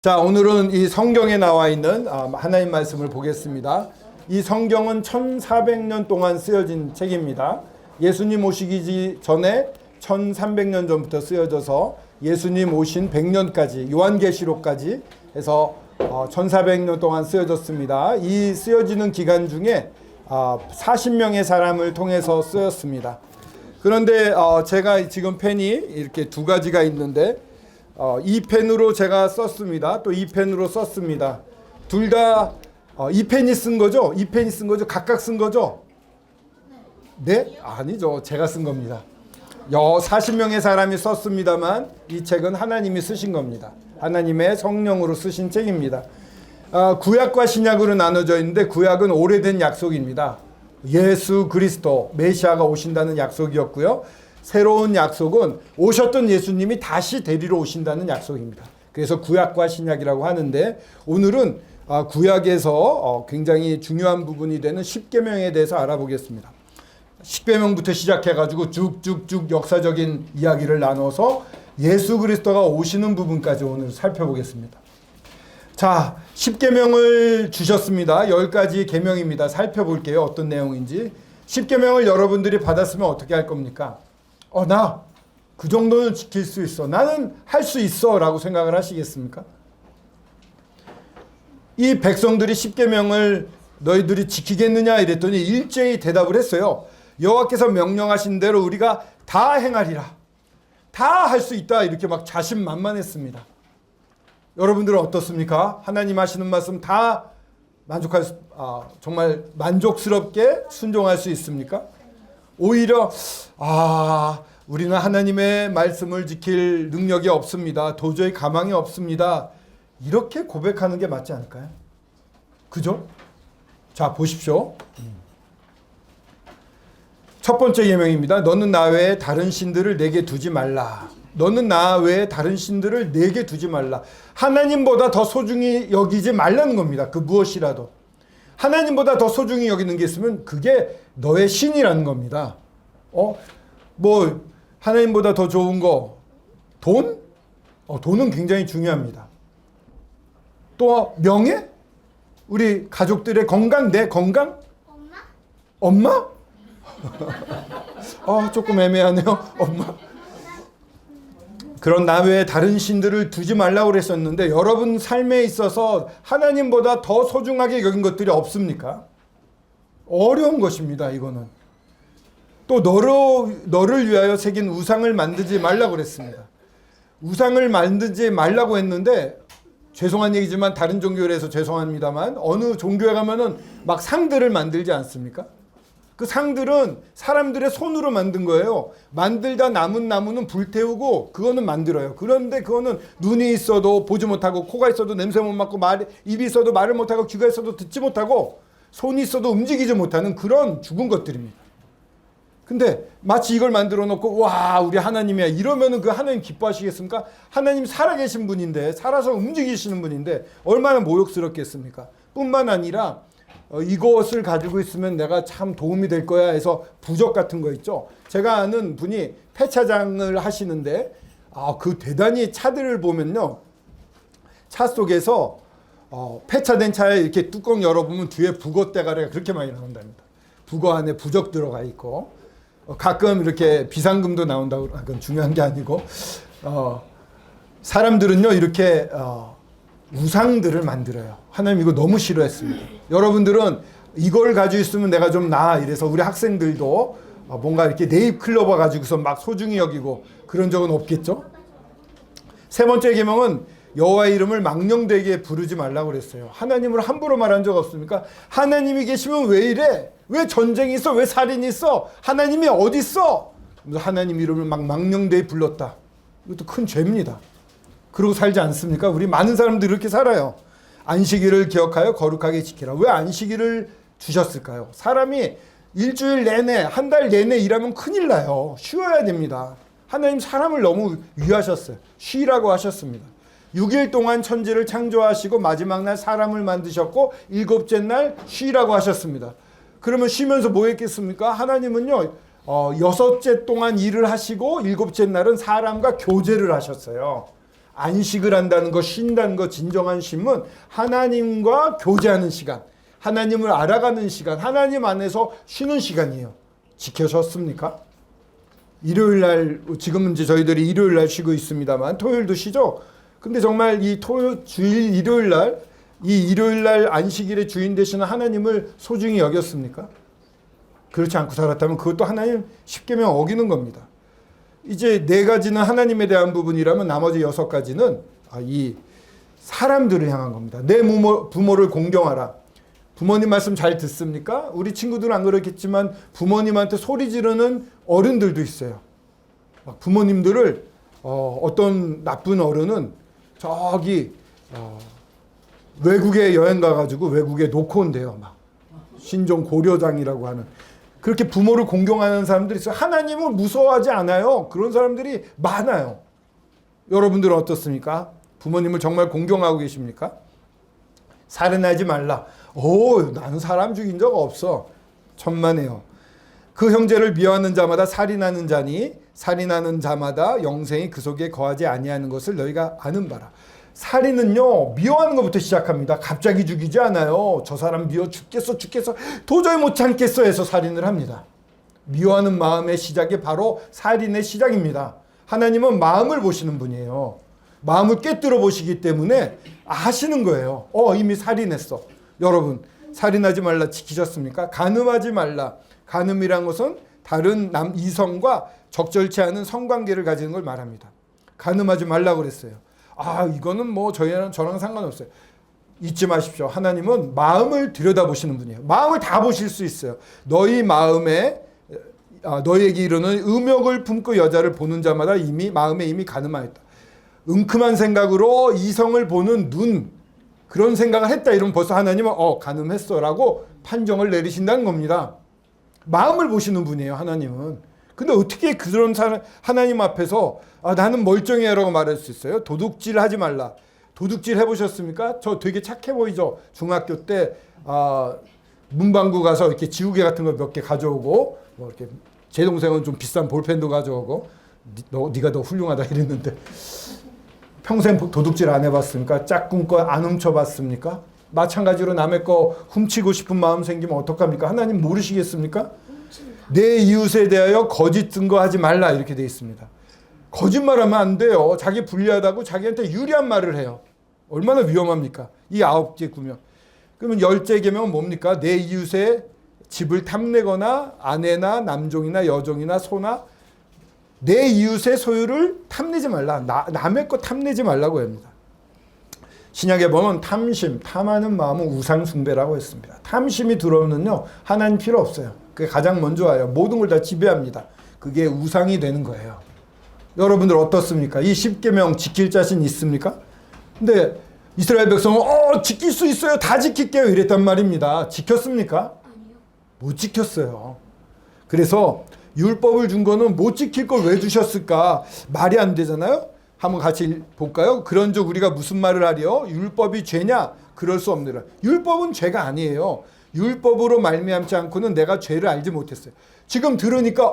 자, 오늘은 이 성경에 나와 있는 하나님 말씀을 보겠습니다. 이 성경은 1400년 동안 쓰여진 책입니다. 예수님 오시기 전에 1300년 전부터 쓰여져서 예수님 오신 100년까지 요한계시록까지 해서 1400년 동안 쓰여졌습니다. 이 쓰여지는 기간 중에 40명의 사람을 통해서 쓰였습니다. 그런데 제가 지금 펜이 이렇게 두 가지가 있는데 이 펜으로 제가 썼습니다. 또 이 펜으로 썼습니다. 둘 다 이 펜이 쓴 거죠? 이 펜이 쓴 거죠? 각각 쓴 거죠? 네? 아니죠. 제가 쓴 겁니다. 40명의 사람이 썼습니다만 이 책은 하나님이 쓰신 겁니다. 하나님의 성령으로 쓰신 책입니다. 구약과 신약으로 나눠져 있는데 구약은 오래된 약속입니다. 예수 그리스도 메시아가 오신다는 약속이었고요. 새로운 약속은 오셨던 예수님이 다시 데리러 오신다는 약속입니다. 그래서 구약과 신약이라고 하는데 오늘은 구약에서 굉장히 중요한 부분이 되는 십계명에 대해서 알아보겠습니다. 십계명부터 시작해가지고 쭉쭉쭉 역사적인 이야기를 나눠서 예수 그리스도가 오시는 부분까지 오늘 살펴보겠습니다. 자, 십계명을 주셨습니다. 10가지 계명입니다. 살펴볼게요. 어떤 내용인지. 십계명을 여러분들이 받았으면 어떻게 할 겁니까? 나 그 정도는 지킬 수 있어. 나는 할 수 있어. 라고 생각을 하시겠습니까? 이 백성들이 십계명을 너희들이 지키겠느냐 이랬더니 일제히 대답을 했어요. 여호와께서 명령하신 대로 우리가 다 행하리라. 다 할 수 있다. 이렇게 막 자신만만했습니다. 여러분들은 어떻습니까? 하나님 하시는 말씀 다 정말 만족스럽게 순종할 수 있습니까? 오히려 우리는 하나님의 말씀을 지킬 능력이 없습니다. 도저히 가망이 없습니다. 이렇게 고백하는 게 맞지 않을까요? 그죠? 자, 보십시오. 첫 번째 계명입니다. 너는 나 외에 다른 신들을 내게 두지 말라. 너는 나 외에 다른 신들을 내게 두지 말라. 하나님보다 더 소중히 여기지 말라는 겁니다. 그 무엇이라도. 하나님보다 더 소중히 여기는 게 있으면 그게 너의 신이라는 겁니다. 하나님보다 더 좋은 거, 돈? 돈은 굉장히 중요합니다. 또 명예? 우리 가족들의 건강, 내 건강? 엄마? 조금 애매하네요. 엄마? 그런 나 외에 다른 신들을 두지 말라고 그랬었는데 여러분 삶에 있어서 하나님보다 더 소중하게 여긴 것들이 없습니까? 어려운 것입니다. 이거는. 또 너를 위하여 새긴 우상을 만들지 말라고 그랬습니다. 우상을 만들지 말라고 했는데 죄송한 얘기지만 다른 종교에 해서 죄송합니다만 어느 종교에 가면은 막 상들을 만들지 않습니까? 그 상들은 사람들의 손으로 만든 거예요. 만들다 남은 나무는 불태우고 그거는 만들어요. 그런데 그거는 눈이 있어도 보지 못하고 코가 있어도 냄새 못 맡고 입이 있어도 말을 못하고 귀가 있어도 듣지 못하고 손이 있어도 움직이지 못하는 그런 죽은 것들입니다. 근데 마치 이걸 만들어 놓고 와 우리 하나님이야 이러면은 그 하나님 기뻐하시겠습니까? 하나님 살아계신 분인데 살아서 움직이시는 분인데 얼마나 모욕스럽겠습니까? 뿐만 아니라 이것을 가지고 있으면 내가 참 도움이 될 거야 해서 부적 같은 거 있죠. 제가 아는 분이 폐차장을 하시는데 그 대단히 차들을 보면요. 차 속에서 폐차된 차에 이렇게 뚜껑 열어보면 뒤에 북어 대가리가 그렇게 많이 나온답니다. 북어 안에 부적 들어가 있고 가끔 이렇게 비상금도 나온다고. 그건 중요한 게 아니고 사람들은요 이렇게 우상들을 만들어요. 하나님 이거 너무 싫어했습니다. 여러분들은 이걸 가지고 있으면 내가 좀 나아 이래서 우리 학생들도 뭔가 이렇게 네잎클로버 가지고서 막 소중히 여기고 그런 적은 없겠죠? 세 번째 계명은 여호와의 이름을 망령되게 부르지 말라고 그랬어요. 하나님을 함부로 말한 적 없습니까? 하나님이 계시면 왜 이래? 왜 전쟁이 있어? 왜 살인이 있어? 하나님이 어디 있어? 하나님 이름을 막 망령되게 불렀다. 이것도 큰 죄입니다. 그러고 살지 않습니까? 우리 많은 사람들이 이렇게 살아요. 안식일을 기억하여 거룩하게 지키라. 왜 안식일을 주셨을까요? 사람이 일주일 내내 한 달 내내 일하면 큰일 나요. 쉬어야 됩니다. 하나님 사람을 너무 위하셨어요. 쉬라고 하셨습니다. 6일 동안 천지를 창조하시고 마지막 날 사람을 만드셨고 일곱째 날 쉬라고 하셨습니다. 그러면 쉬면서 뭐 했겠습니까? 하나님은요 6째 동안 일을 하시고 일곱째 날은 사람과 교제를 하셨어요. 안식을 한다는 것, 쉰다는 것, 진정한 쉼은 하나님과 교제하는 시간, 하나님을 알아가는 시간, 하나님 안에서 쉬는 시간이에요. 지켜졌습니까? 일요일 날, 지금은 이제 저희들이 일요일 날 쉬고 있습니다만 토요일도 쉬죠. 근데 정말 이 주일 일요일 날, 이 일요일 날 안식일의 주인 되시는 하나님을 소중히 여겼습니까? 그렇지 않고 살았다면 그것도 하나님 십계명 어기는 겁니다. 이제 4가지는 하나님에 대한 부분이라면 나머지 6가지는 이 사람들을 향한 겁니다. 내 부모를 공경하라. 부모님 말씀 잘 듣습니까? 우리 친구들은 안 그렇겠지만 부모님한테 소리 지르는 어른들도 있어요. 부모님들을 어떤 나쁜 어른은 저기 외국에 여행 가가지고 외국에 놓고 온대요. 막 신종 고려장이라고 하는. 그렇게 부모를 공경하는 사람들이 있어요. 하나님을 무서워하지 않아요. 그런 사람들이 많아요. 여러분들은 어떻습니까? 부모님을 정말 공경하고 계십니까? 살인하지 말라. 나는 사람 죽인 적 없어. 천만에요. 그 형제를 미워하는 자마다 살인하는 자니 살인하는 자마다 영생이 그 속에 거하지 아니하는 것을 너희가 아는 바라. 살인은요, 미워하는 것부터 시작합니다. 갑자기 죽이지 않아요. 저 사람 미워 죽겠어 도저히 못 참겠어 해서 살인을 합니다. 미워하는 마음의 시작이 바로 살인의 시작입니다. 하나님은 마음을 보시는 분이에요. 마음을 꿰뚫어 보시기 때문에 아시는 거예요. 이미 살인했어. 여러분, 살인하지 말라 지키셨습니까? 간음하지 말라. 간음이란 것은 다른 이성과 적절치 않은 성관계를 가지는 걸 말합니다. 간음하지 말라고 그랬어요. 이거는 뭐 저랑 상관없어요. 잊지 마십시오. 하나님은 마음을 들여다보시는 분이에요. 마음을 다 보실 수 있어요. 너희 마음에 너희에게 이르는 음욕을 품고 여자를 보는 자마다 마음에 이미 간음하였다. 은큼한 생각으로 이성을 보는 눈, 그런 생각을 했다 이러면 벌써 하나님은 간음했어 라고 판정을 내리신다는 겁니다. 마음을 보시는 분이에요, 하나님은. 근데 어떻게 그런 하나님 앞에서 나는 멀쩡해라고 말할 수 있어요? 도둑질 하지 말라. 도둑질 해보셨습니까? 저 되게 착해 보이죠? 중학교 때 문방구 가서 이렇게 지우개 같은 거 몇 개 가져오고, 뭐 이렇게 제 동생은 좀 비싼 볼펜도 가져오고, 네가 더 훌륭하다 이랬는데, 평생 도둑질 안 해봤습니까? 짝꿍 거 안 훔쳐봤습니까? 마찬가지로 남의 거 훔치고 싶은 마음 생기면 어떡합니까? 하나님 모르시겠습니까? 내 이웃에 대하여 거짓 증거하지 말라 이렇게 되어 있습니다. 거짓말하면 안 돼요. 자기 불리하다고 자기한테 유리한 말을 해요. 얼마나 위험합니까? 이 9개 구명. 그러면 10째 계명은 뭡니까? 내 이웃의 집을 탐내거나 아내나 남종이나 여종이나 소나 내 이웃의 소유를 탐내지 말라. 남의 거 탐내지 말라고 합니다. 신약에 보면 탐하는 마음은 우상 숭배라고 했습니다. 탐심이 들어오면요, 하나님 필요 없어요. 그게 가장 먼저 와요. 모든 걸 다 지배합니다. 그게 우상이 되는 거예요. 여러분들 어떻습니까? 이 10계명 지킬 자신 있습니까? 근데 이스라엘 백성은 지킬 수 있어요. 다 지킬게요. 이랬단 말입니다. 지켰습니까? 아니요. 못 지켰어요. 그래서 율법을 준 거는 못 지킬 걸 왜 주셨을까? 말이 안 되잖아요. 한번 같이 볼까요? 그런즉 우리가 무슨 말을 하리요? 율법이 죄냐? 그럴 수 없느라. 율법은 죄가 아니에요. 율법으로 말미암지 않고는 내가 죄를 알지 못했어요. 지금 들으니까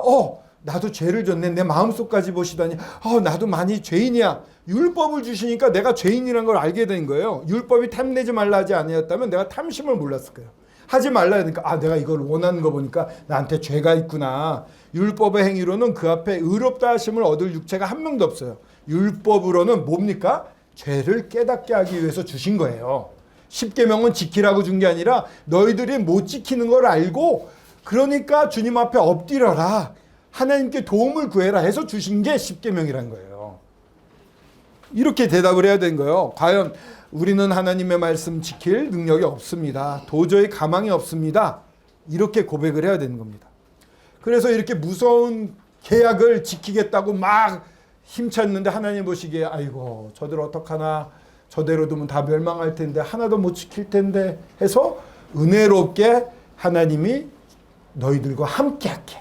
나도 죄를 졌네. 내 마음속까지 보시다니 나도 많이 죄인이야. 율법을 주시니까 내가 죄인이라는 걸 알게 된 거예요. 율법이 탐내지 말라 하지 아니었다면 내가 탐심을 몰랐을 거예요. 하지 말라 하니까 내가 이걸 원하는 거 보니까 나한테 죄가 있구나. 율법의 행위로는 그 앞에 의롭다 하심을 얻을 육체가 한 명도 없어요. 율법으로는 뭡니까? 죄를 깨닫게 하기 위해서 주신 거예요. 10계명은 지키라고 준 게 아니라 너희들이 못 지키는 걸 알고 그러니까 주님 앞에 엎드려라. 하나님께 도움을 구해라 해서 주신 게 10계명이란 거예요. 이렇게 대답을 해야 되는 거예요. 과연 우리는 하나님의 말씀 지킬 능력이 없습니다. 도저히 가망이 없습니다. 이렇게 고백을 해야 되는 겁니다. 그래서 이렇게 무서운 계약을 지키겠다고 막 힘찼는데 하나님 보시기에 아이고 저들 어떡하나, 저대로 두면 다 멸망할 텐데 하나도 못 지킬 텐데 해서 은혜롭게 하나님이 너희들과 함께 할게,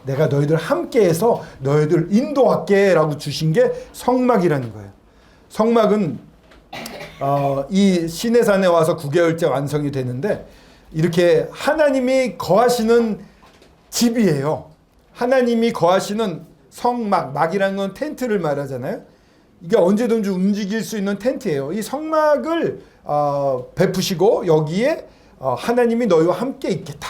내가 너희들 함께 해서 너희들 인도할게 라고 주신 게 성막이라는 거예요. 성막은 이 시내산에 와서 9개월째 완성이 되는데 이렇게 하나님이 거하시는 집이에요. 하나님이 거하시는 성막, 막이라는 건 텐트를 말하잖아요. 이게 언제든지 움직일 수 있는 텐트예요. 이 성막을 베푸시고 여기에 하나님이 너희와 함께 있겠다.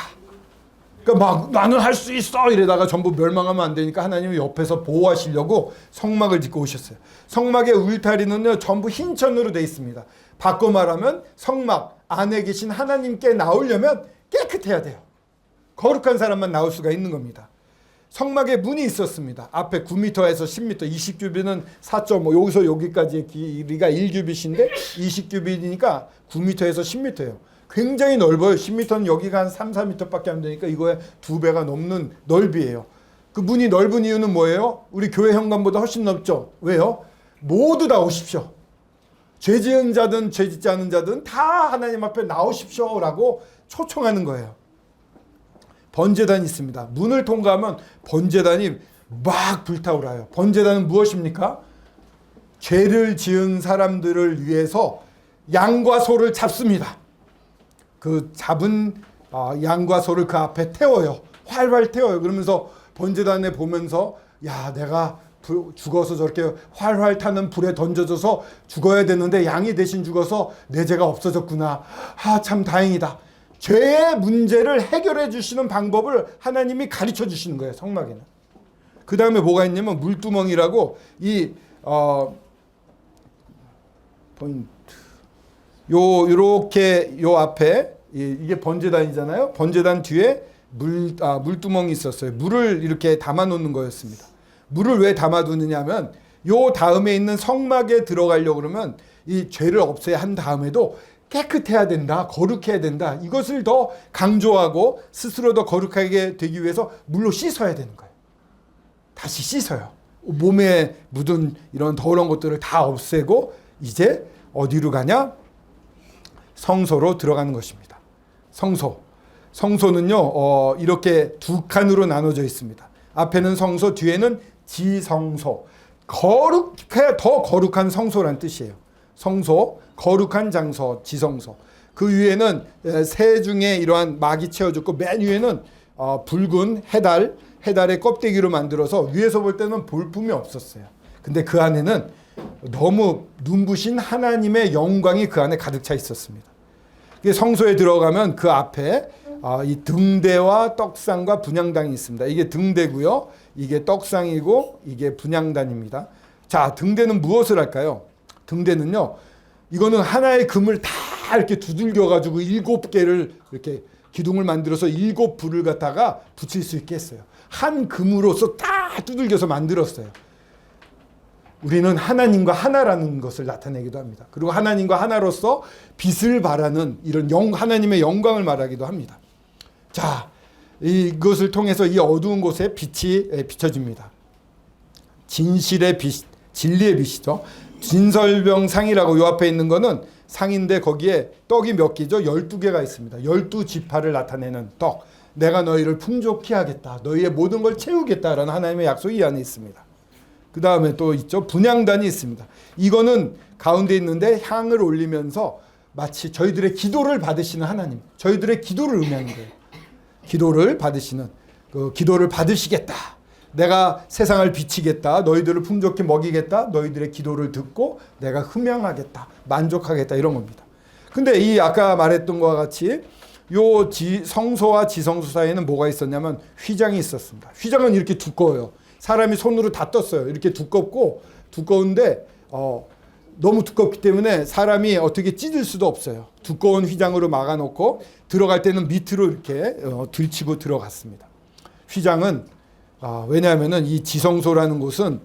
그러니까 막 나는 할 수 있어 이러다가 전부 멸망하면 안 되니까 하나님이 옆에서 보호하시려고 성막을 짓고 오셨어요. 성막의 울타리는요 전부 흰천으로 되어 있습니다. 바꿔 말하면 성막 안에 계신 하나님께 나오려면 깨끗해야 돼요. 거룩한 사람만 나올 수가 있는 겁니다. 성막에 문이 있었습니다. 앞에 9m에서 10m, 20규빗은 4.5, 여기서 여기까지의 길이가 1규빗인데 20규빗이니까 9m에서 10m예요. 굉장히 넓어요. 10m는 여기가 한 3, 4m밖에 안 되니까 이거의 2배가 넘는 넓이에요. 그 문이 넓은 이유는 뭐예요? 우리 교회 현관보다 훨씬 넓죠. 왜요? 모두 다 오십시오. 죄 지은 자든 죄 짓지 않은 자든 다 하나님 앞에 나오십시오 라고 초청하는 거예요. 번제단이 있습니다. 문을 통과하면 번제단이 막 불타오라요. 번제단은 무엇입니까? 죄를 지은 사람들을 위해서 양과 소를 잡습니다. 그 잡은 양과 소를 그 앞에 태워요. 활활 태워요. 그러면서 번제단에 보면서 야 내가 죽어서 저렇게 활활 타는 불에 던져져서 죽어야 되는데 양이 대신 죽어서 내 죄가 없어졌구나. 참 다행이다. 죄의 문제를 해결해 주시는 방법을 하나님이 가르쳐 주시는 거예요. 성막에는. 그 다음에 뭐가 있냐면 물두멍이라고 이 포인트 요렇게 요 앞에 이게 번제단이잖아요. 번제단 뒤에 물두멍이 있었어요. 물을 이렇게 담아 놓는 거였습니다. 물을 왜 담아 두느냐면 요 다음에 있는 성막에 들어가려고 그러면 이 죄를 없애야 한 다음에도 깨끗해야 된다, 거룩해야 된다. 이것을 더 강조하고 스스로 더 거룩하게 되기 위해서 물로 씻어야 되는 거예요. 다시 씻어요. 몸에 묻은 이런 더러운 것들을 다 없애고 이제 어디로 가냐? 성소로 들어가는 것입니다. 성소는요 이렇게 두 칸으로 나눠져 있습니다. 앞에는 성소, 뒤에는 지성소. 거룩해야 더 거룩한 성소란 뜻이에요. 성소, 거룩한 장소, 지성소. 그 위에는 새 중에 이러한 막이 채워졌고 맨 위에는 붉은 해달의 껍데기로 만들어서 위에서 볼 때는 볼품이 없었어요. 근데 그 안에는 너무 눈부신 하나님의 영광이 그 안에 가득 차 있었습니다. 성소에 들어가면 그 앞에 이 등대와 떡상과 분향단이 있습니다. 이게 등대고요. 이게 떡상이고 이게 분향단입니다. 자, 등대는 무엇을 할까요? 등대는요. 이거는 하나의 금을 다 이렇게 두들겨 가지고 7개를 이렇게 기둥을 만들어서 7불을 갖다가 붙일 수 있게 했어요. 한 금으로서 다 두들겨서 만들었어요. 우리는 하나님과 하나라는 것을 나타내기도 합니다. 그리고 하나님과 하나로서 빛을 발하는 이런 하나님의 영광을 말하기도 합니다. 자, 이것을 통해서 이 어두운 곳에 빛이 비춰집니다. 진실의 빛, 진리의 빛이죠. 진설병상이라고 요 앞에 있는 거는 상인데 거기에 떡이 몇 개죠? 12개가 있습니다. 12지파를 나타내는 떡. 내가 너희를 풍족히 하겠다. 너희의 모든 걸 채우겠다라는 하나님의 약속이 이 안에 있습니다. 그 다음에 또 있죠. 분향단이 있습니다. 이거는 가운데 있는데 향을 올리면서 마치 저희들의 기도를 받으시는 하나님, 저희들의 기도를 의미하는 거예요. 기도를 받으시는, 기도를 받으시겠다. 내가 세상을 비치겠다. 너희들을 풍족히 먹이겠다. 너희들의 기도를 듣고 내가 흠양하겠다. 만족하겠다. 이런 겁니다. 근데 이 아까 말했던 것과 같이 요 성소와 지성소 사이에는 뭐가 있었냐면 휘장이 있었습니다. 휘장은 이렇게 두꺼워요. 사람이 손으로 다 떴어요. 이렇게 두꺼운데 너무 두껍기 때문에 사람이 어떻게 찢을 수도 없어요. 두꺼운 휘장으로 막아놓고 들어갈 때는 밑으로 이렇게 들치고 들어갔습니다. 휘장은 왜냐하면은 이 지성소라는 곳은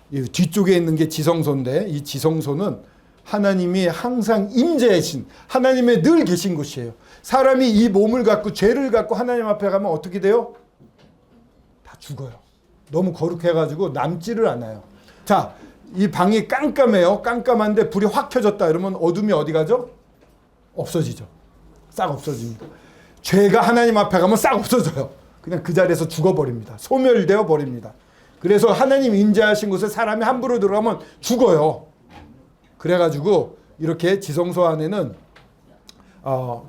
이 뒤쪽에 있는 게 지성소인데 이 지성소는 하나님이 항상 임재하신 하나님의 늘 계신 곳이에요. 사람이 이 몸을 갖고 죄를 갖고 하나님 앞에 가면 어떻게 돼요? 다 죽어요. 너무 거룩해가지고 남지를 않아요. 자, 이 방이 깜깜해요. 깜깜한데 불이 확 켜졌다 이러면 어둠이 어디 가죠? 없어지죠. 싹 없어집니다. 죄가 하나님 앞에 가면 싹 없어져요. 그냥 그 자리에서 죽어버립니다. 소멸되어 버립니다. 그래서 하나님 임재하신 곳에 사람이 함부로 들어가면 죽어요. 그래가지고 이렇게 지성소 안에는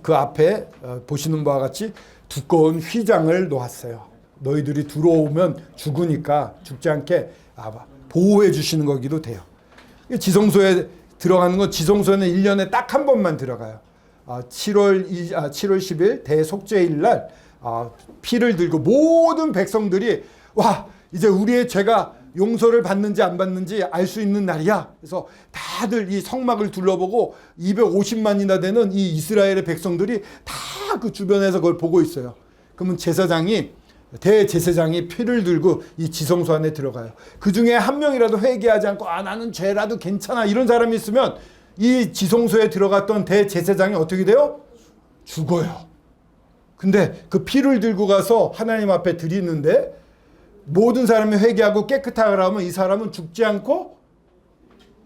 그 앞에 보시는 바와 같이 두꺼운 휘장을 놓았어요. 너희들이 들어오면 죽으니까 죽지 않게 보호해 주시는 거기도 돼요. 지성소에 들어가는 건 지성소에는 1년에 딱 한 번만 들어가요. 7월 10일 대속죄일 날 피를 들고 모든 백성들이 와 이제 우리의 죄가 용서를 받는지 안 받는지 알 수 있는 날이야. 그래서 다들 이 성막을 둘러보고 250만이나 되는 이 이스라엘의 백성들이 다 그 주변에서 그걸 보고 있어요. 그러면 대제사장이 피를 들고 이 지성소 안에 들어가요. 그 중에 한 명이라도 회개하지 않고 나는 죄라도 괜찮아 이런 사람이 있으면 이 지성소에 들어갔던 대제사장이 어떻게 돼요? 죽어요. 근데 그 피를 들고 가서 하나님 앞에 드리는데 모든 사람이 회개하고 깨끗하라면 이 사람은 죽지 않고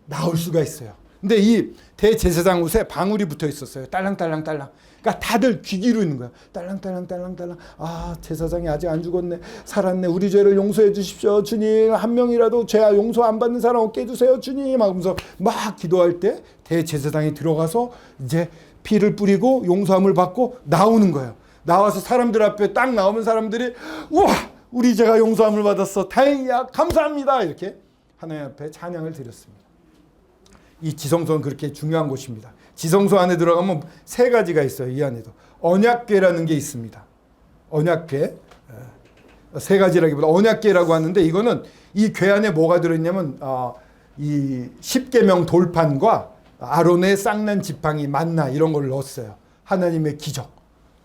나올 수가 있어요. 근데 이 대제사장 옷에 방울이 붙어 있었어요. 딸랑딸랑딸랑. 그러니까 다들 귀 기울이는 거야. 딸랑딸랑딸랑딸랑. 제사장이 아직 안 죽었네. 살았네. 우리 죄를 용서해 주십시오. 주님. 한 명이라도 죄 용서 안 받는 사람 없게 해주세요. 주님. 하면서 막 기도할 때 대제사장이 들어가서 이제 피를 뿌리고 용서함을 받고 나오는 거예요. 나와서 사람들 앞에 딱 나오면 사람들이 우와 우리 죄가 용서함을 받았어. 다행이야. 감사합니다. 이렇게 하나님 앞에 찬양을 드렸습니다. 이 지성소는 그렇게 중요한 곳입니다. 지성소 안에 들어가면 세 가지가 있어요. 이 안에도 언약궤라는 게 있습니다. 언약궤 세 가지라기보다 언약궤라고 하는데 이거는 이 궤 안에 뭐가 들어있냐면 이 십계명 돌판과 아론의 쌍난 지팡이 만나 이런 걸 넣었어요. 하나님의 기적,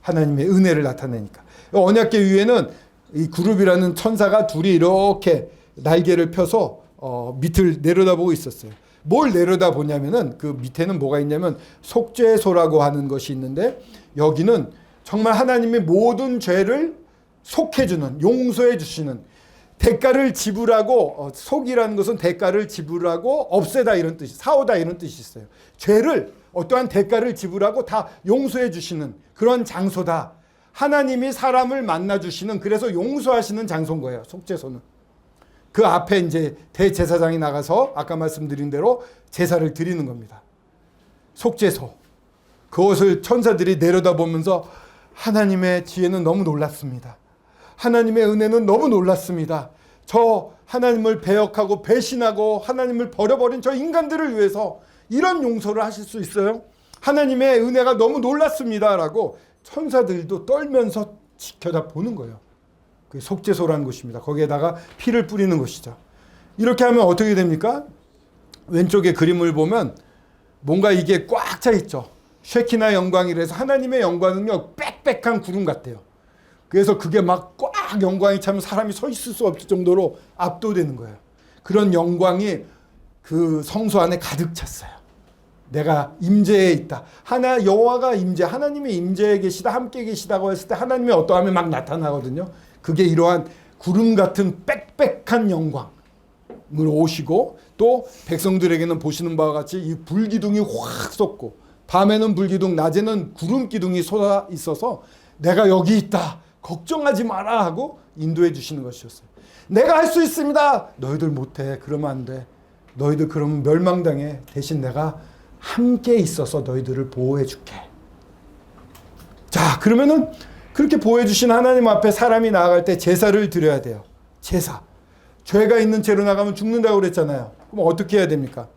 하나님의 은혜를 나타내니까. 언약궤 위에는 이 그룹이라는 천사가 둘이 이렇게 날개를 펴서 밑을 내려다보고 있었어요. 뭘 내려다보냐면은 그 밑에는 뭐가 있냐면 속죄소라고 하는 것이 있는데 여기는 정말 하나님의 모든 죄를 속해주는 용서해 주시는 대가를 지불하고 속이라는 것은 대가를 지불하고 없애다 이런 뜻이 사오다 이런 뜻이 있어요. 죄를 어떠한 대가를 지불하고 다 용서해 주시는 그런 장소다. 하나님이 사람을 만나 주시는 그래서 용서하시는 장소인 거예요. 속죄소는. 그 앞에 이제 대제사장이 나가서 아까 말씀드린 대로 제사를 드리는 겁니다. 속죄소. 그것을 천사들이 내려다보면서 하나님의 지혜는 너무 놀랐습니다. 하나님의 은혜는 너무 놀랐습니다. 저 하나님을 배역하고 배신하고 하나님을 버려버린 저 인간들을 위해서 이런 용서를 하실 수 있어요? 하나님의 은혜가 너무 놀랐습니다. 라고 천사들도 떨면서 지켜다 보는 거예요. 그 속죄소라는 곳입니다. 거기에다가 피를 뿌리는 것이죠. 이렇게 하면 어떻게 됩니까? 왼쪽에 그림을 보면 뭔가 이게 꽉 차 있죠. 쉐키나 영광이라서 하나님의 영광은요 빽빽한 구름 같아요. 그래서 그게 막 꽉 영광이 차면 사람이 서 있을 수 없을 정도로 압도되는 거예요. 그런 영광이 그 성소 안에 가득 찼어요. 내가 임재에 있다. 여호와가 임재, 하나님의 임재에 계시다, 함께 계시다고 했을 때 하나님의 어떠함이 막 나타나거든요. 그게 이러한 구름 같은 빽빽한 영광을 오시고 또 백성들에게는 보시는 바와 같이 이 불기둥이 확 솟고 밤에는 불기둥, 낮에는 구름 기둥이 솟아 있어서 내가 여기 있다. 걱정하지 마라 하고 인도해 주시는 것이었어요. 내가 할 수 있습니다. 너희들 못해. 그러면 안 돼. 너희들 그러면 멸망당해. 대신 내가 함께 있어서 너희들을 보호해 줄게. 자, 그러면은 그렇게 보호해 주신 하나님 앞에 사람이 나아갈 때 제사를 드려야 돼요. 제사. 죄가 있는 채로 나가면 죽는다고 그랬잖아요. 그럼 어떻게 해야 됩니까?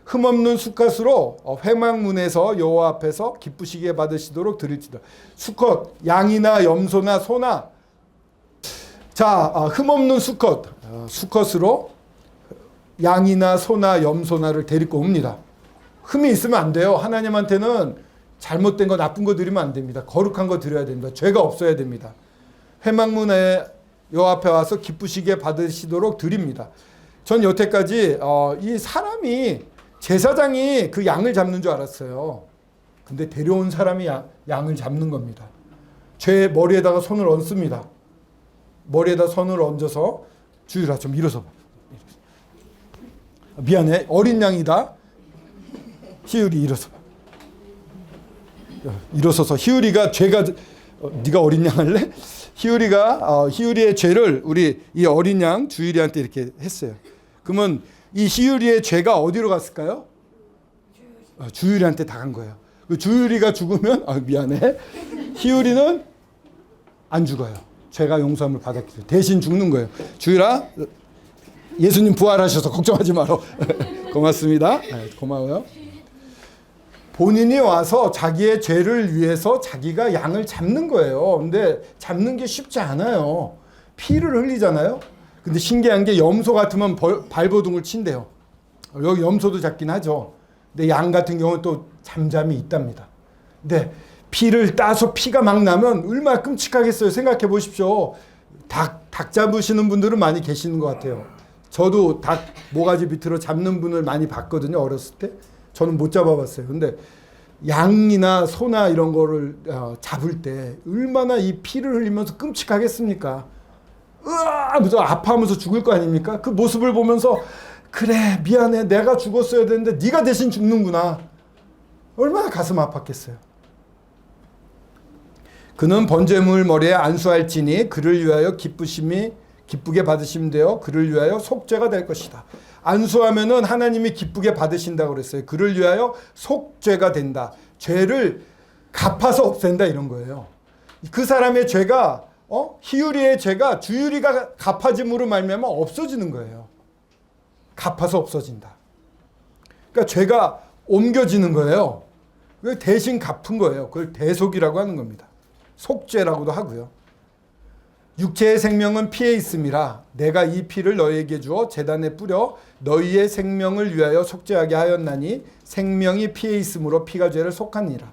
흠없는 수컷으로 회막문에서 여호와 앞에서 기쁘시게 받으시도록 드릴지다. 수컷, 양이나 염소나 소나 자, 흠없는 수컷으로 양이나 소나 염소나를 데리고 옵니다. 흠이 있으면 안 돼요. 하나님한테는 잘못된 거 나쁜 거 드리면 안 됩니다. 거룩한 거 드려야 됩니다. 죄가 없어야 됩니다. 회막문에 여호와 앞에 와서 기쁘시게 받으시도록 드립니다. 전 여태까지 이 사람이 제사장이 그 양을 잡는 줄 알았어요. 근데 데려온 사람이 양을 잡는 겁니다. 죄 머리에다가 손을 얹습니다. 머리에다 손을 얹어서 주일아 좀 일어서 봐. 미안해. 어린 양이다. 희율이 일어서 봐. 일어서서 희율이가 죄가 네가 어린 양 할래? 희율이의 죄를 우리 이 어린 양 주일이한테 이렇게 했어요. 그러면 이 희율이의 죄가 어디로 갔을까요? 주율이한테 다 간 거예요. 주율이가 죽으면 미안해. 희율이는 안 죽어요. 죄가 용서함을 받았기 때문에 대신 죽는 거예요. 주율아 예수님 부활하셔서 걱정하지 마라. 고맙습니다. 네, 고마워요. 본인이 와서 자기의 죄를 위해서 자기가 양을 잡는 거예요. 근데 잡는 게 쉽지 않아요. 피를 흘리잖아요. 근데 신기한 게 염소 같으면 발버둥을 친대요. 여기 염소도 잡긴 하죠. 근데 양 같은 경우는 또 잠잠히 있답니다. 근데 피를 따서 피가 막 나면 얼마나 끔찍하겠어요. 생각해 보십시오. 닭 잡으시는 분들은 많이 계시는 것 같아요. 저도 닭 모가지 밑으로 잡는 분을 많이 봤거든요. 어렸을 때. 저는 못 잡아봤어요. 근데 양이나 소나 이런 거를 잡을 때 얼마나 이 피를 흘리면서 끔찍하겠습니까? 으아! 하면서 아파하면서 죽을 거 아닙니까? 그 모습을 보면서 그래 미안해 내가 죽었어야 되는데 네가 대신 죽는구나. 얼마나 가슴 아팠겠어요. 그는 번제물 머리에 안수할지니 그를 위하여 기쁘게 받으시면 되어 그를 위하여 속죄가 될 것이다. 안수하면은 하나님이 기쁘게 받으신다고 그랬어요. 그를 위하여 속죄가 된다. 죄를 갚아서 없앤다 이런 거예요. 그 사람의 죄가 희유리의 죄가 주유리가 갚아짐으로 말미암아 없어지는 거예요. 갚아서 없어진다. 그러니까 죄가 옮겨지는 거예요. 대신 갚은 거예요. 그걸 대속이라고 하는 겁니다. 속죄라고도 하고요. 육체의 생명은 피에 있음이라 내가 이 피를 너희에게 주어 제단에 뿌려 너희의 생명을 위하여 속죄하게 하였나니 생명이 피에 있으므로 피가 죄를 속하니라.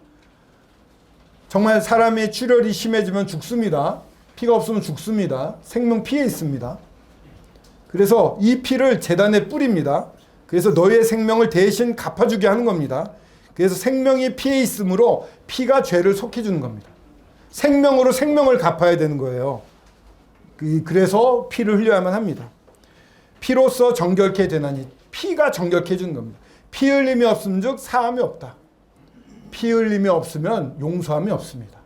정말 사람의 출혈이 심해지면 죽습니다. 피가 없으면 죽습니다. 생명 피에 있습니다. 그래서 이 피를 제단에 뿌립니다. 그래서 너희의 생명을 대신 갚아주게 하는 겁니다. 그래서 생명이 피에 있으므로 피가 죄를 속해주는 겁니다. 생명으로 생명을 갚아야 되는 거예요. 그래서 피를 흘려야만 합니다. 피로써 정결케 되나니 피가 정결케 해주는 겁니다. 피 흘림이 없음 즉 사함이 없다. 피 흘림이 없으면 용서함이 없습니다.